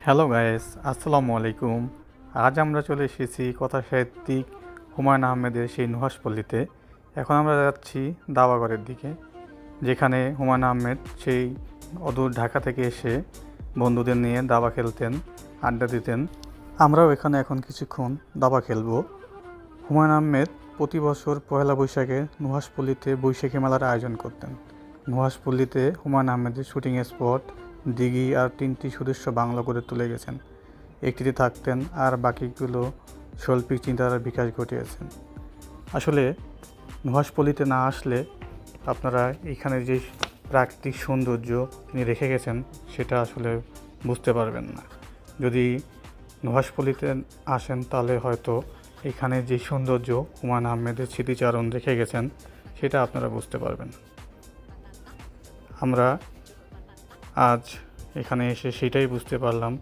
Hello guys, আসসালামু আলাইকুম। আজ আমরা চলে এসেছি কথা সাহিত্যিক হুমায়ুন আহমেদের সেই নুহাশপল্লীতে। এখন আমরা যাচ্ছি দাবাগড়ের দিকে, যেখানে হুমায়ুন আহমেদ সেই অদূর ঢাকা থেকে এসে বন্ধুদের নিয়ে দাবা খেলতেন, আড্ডা দিতেন। আমরাও এখানে এখন কিছুক্ষণ দাবা খেলবো। হুমায়ুন আহমেদ প্রতি বছর পয়লা বৈশাখে নুহাশপল্লীতে বৈশাখী মেলার আয়োজন করতেন। নুহাশপল্লীতে হুমায়ুন আহমেদের শুটিং স্পট, দিঘি আর 3টি সুদৃশ্য বাংলো করে তুলে গেছেন। একটিতে থাকতেন আর বাকিগুলো শৈল্পিক চিন্তার বিকাশ ঘটিয়েছেন। আসলে নুহাশপল্লীতে না আসলে আপনারা এখানে যে প্রাকৃতিক সৌন্দর্য তিনি রেখে গেছেন সেটা আসলে বুঝতে পারবেন না। যদি নুহাশপল্লীতে আসেন তাহলে হয়তো এখানে যে সৌন্দর্য হুমায়ুন আহমেদের স্মৃতিচারণ রেখে গেছেন সেটা আপনারা বুঝতে পারবেন। আমরা আজ এখানে এসে সেটাই বুঝতে পারলাম